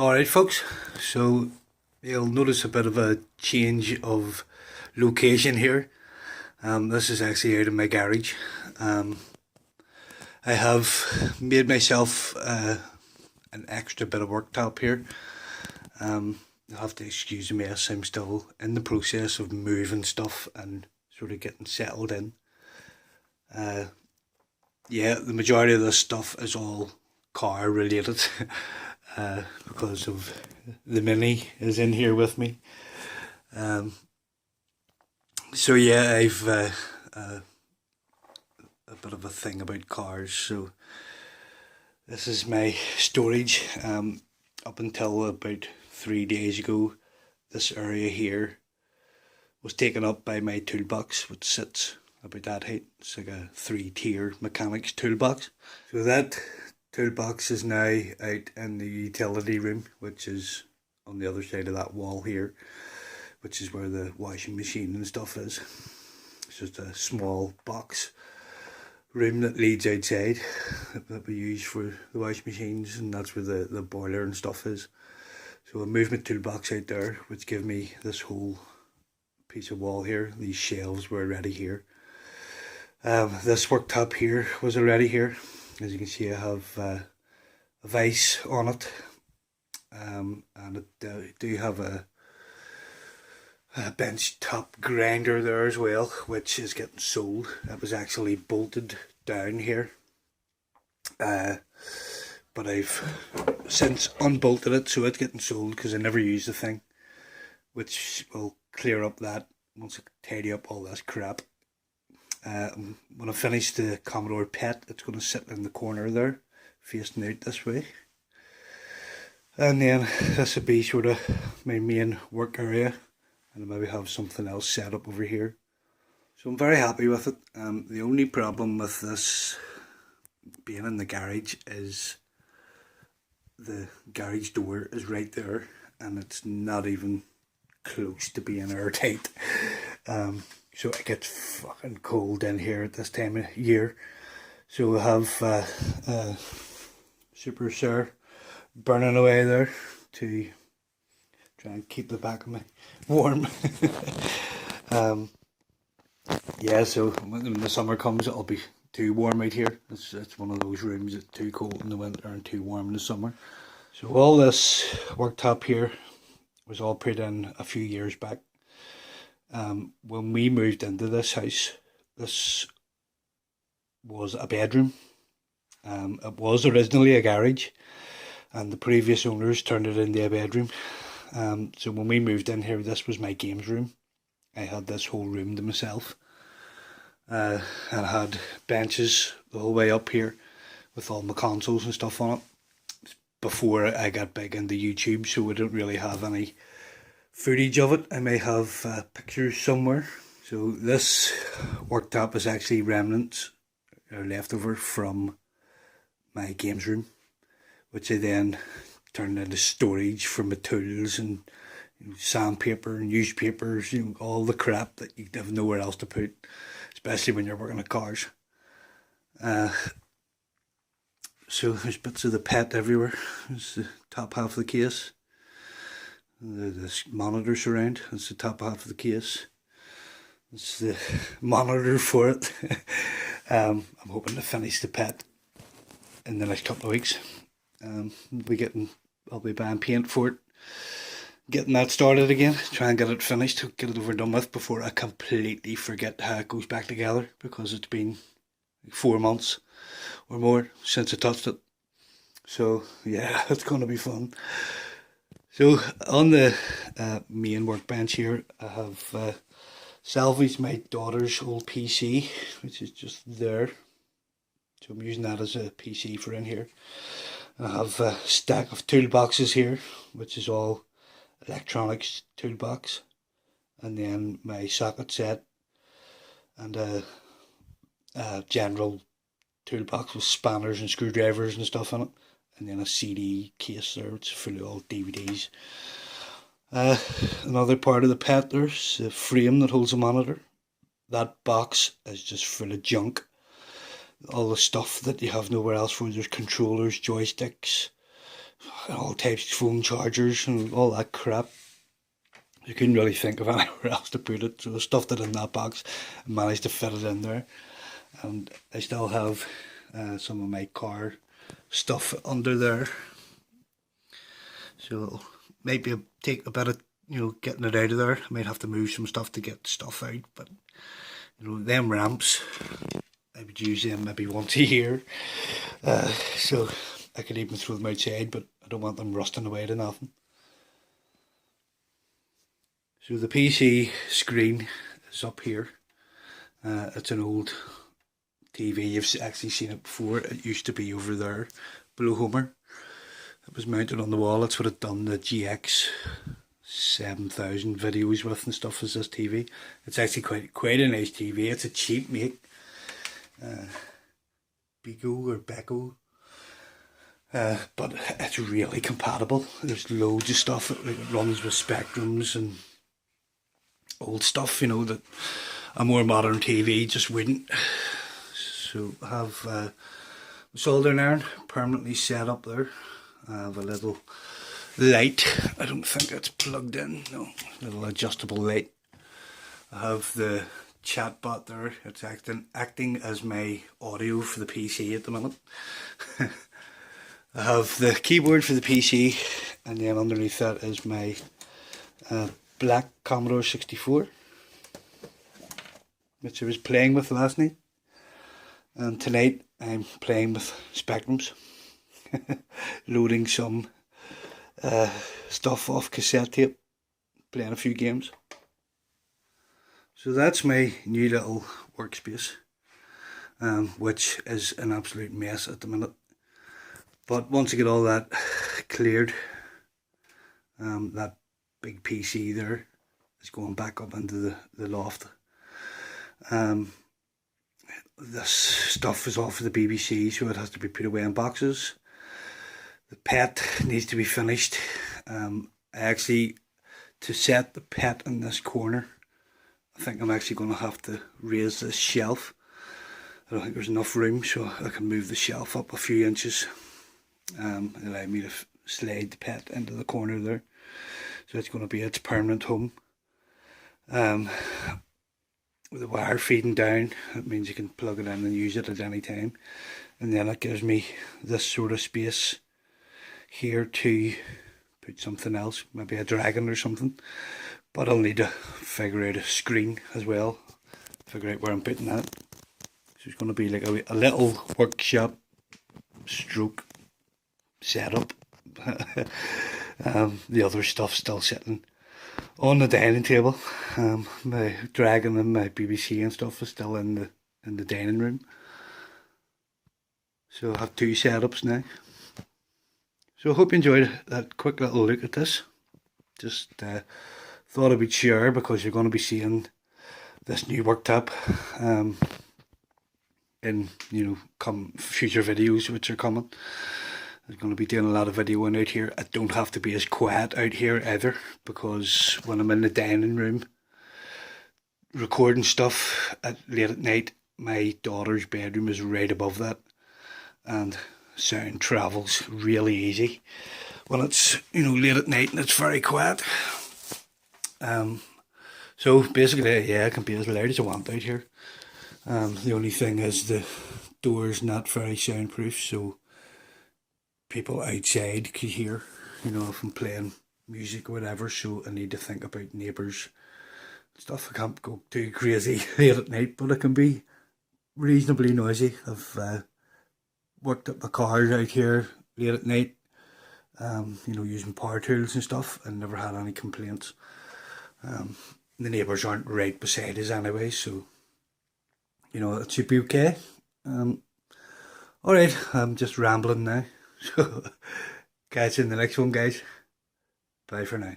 Alright folks, so you'll notice a bit of a change of location here. This is actually out in my garage. I have made myself an extra bit of worktop here. You'll have to excuse the mess, I'm still in the process of moving stuff and sort of getting settled in. Yeah, the majority of this stuff is all car related. Because of the Mini is in here with me. So yeah, I've a bit of a thing about cars. So this is my storage. Up until about 3 days ago, this area here was taken up by my toolbox, which sits about that height. It's like a 3-tier mechanics toolbox. So that toolbox is now out in the utility room, which is on the other side of that wall here, which is where the washing machine and stuff is. It's just a small box room that leads outside that we use for the washing machines, and that's where the boiler and stuff is. So I moved my toolbox out there, which gave me this whole piece of wall here. These shelves were already here. This worktop here was already here. As you can see, I have a vise on it, and I do have a bench top grinder there as well, which is getting sold. It was actually bolted down here, but I've since unbolted it, so it's getting sold because I never used the thing, which will clear up that once I tidy up all this crap. When I finish the Commodore PET, it's going to sit in the corner there, facing out this way. And then this would be sort of my main work area, and maybe have something else set up over here. So I'm very happy with it. The only problem with this being in the garage is the garage door is right there, and it's not even close to being airtight. So it gets fucking cold in here at this time of year. So we have Super Sir burning away there to try and keep the back of me warm. Yeah, so when the summer comes, it'll be too warm out here. It's one of those rooms that's too cold in the winter and too warm in the summer. So all this worktop here was all put in a few years back. When we moved into this house, this was a bedroom. It was originally a garage, and the previous owners turned it into a bedroom. So when we moved in here, this was my games room. I had this whole room to myself, and I had benches the whole way up here with all my consoles and stuff on it. Before I got big into YouTube, so we don't really have any footage of it. I may have pictures somewhere. So this worktop is actually remnants or leftover from my games room, which I then turned into storage for my tools and sandpaper and newspapers, all the crap that you have nowhere else to put, especially when you're working at cars. So there's bits of the PET everywhere. There's the top half of the case. This monitor surround, that's the top half of the case. It's the monitor for it. I'm hoping to finish the PET in the next couple of weeks. I'll be buying paint for it, getting that started again, try and get it finished, get it over done with before I completely forget how it goes back together, because it's been like 4 months or more since I touched it. So yeah, it's going to be fun. So on the main workbench here, I have salvaged my daughter's old PC, which is just there. So I'm using that as a PC for in here. And I have a stack of toolboxes here, which is all electronics toolbox. And then my socket set and a general toolbox with spanners and screwdrivers and stuff in it. And then a CD case there, which is full of all DVDs. Another part of the PET, there's the frame that holds the monitor. That box is just full of junk. All the stuff that you have nowhere else for. There's controllers, joysticks, all types of phone chargers and all that crap. You couldn't really think of anywhere else to put it, so I stuffed it in that box and managed to fit it in there. And I still have some of my car stuff under there, so it'll maybe take a bit of getting it out of there. I might have to move some stuff to get stuff out, but them ramps, I would use them maybe once a year, so I could even throw them outside, but I don't want them rusting away to nothing. So the PC screen is up here. It's an old TV, you've actually seen it before. It used to be over there below Homer. It was mounted on the wall. That's what it done the GX 7000 videos with and stuff, is this TV. It's actually quite a nice TV. It's a cheap make. Bego or Beko. But it's really compatible. There's loads of stuff. It runs with Spectrums and old stuff, that a more modern TV just wouldn't. So I have a soldering iron permanently set up there. I have a little light. I don't think it's plugged in. No, little adjustable light. I have the chat bot there. It's acting as my audio for the PC at the minute. I have the keyboard for the PC, and then underneath that is my black Commodore 64, which I was playing with last night. And tonight I'm playing with Spectrums, loading some stuff off cassette tape, playing a few games. So that's my new little workspace, which is an absolute mess at the minute. But once I get all that cleared, that big PC there is going back up into the loft. This stuff is all for the BBC, so it has to be put away in boxes. The pet needs to be finished. To set the pet in this corner, I think I'm actually going to have to raise this shelf. I don't think there's enough room, so I can move the shelf up a few inches. Allow me to slide the pet into the corner there. So it's going to be its permanent home. With the wire feeding down, it means you can plug it in and use it at any time. And then it gives me this sort of space here to put something else, maybe a dragon or something. But I'll need to figure out a screen as well, figure out where I'm putting that. So it's going to be like a little workshop stroke setup. The other stuff still sitting on the dining table. My dragon and my BBC and stuff is still in the dining room. So I have two setups now. So I hope you enjoyed that quick little look at this. Just thought I would share, because you're going to be seeing this new worktop in come future videos which are coming. I'm going to be doing a lot of videoing out here. I don't have to be as quiet out here either, because when I'm in the dining room recording stuff late at night, my daughter's bedroom is right above that, and sound travels really easy when it's late at night and it's very quiet. So basically, yeah, I can be as loud as I want out here. The only thing is the door's not very soundproof, so people outside could hear, if I'm playing music or whatever. So I need to think about neighbours and stuff. I can't go too crazy late at night, but it can be reasonably noisy. I've worked up my cars out here late at night, using power tools and stuff, and never had any complaints. The neighbours aren't right beside us anyway, so it should be okay. Alright, I'm just rambling now. So catch you in the next one, guys. Bye for now.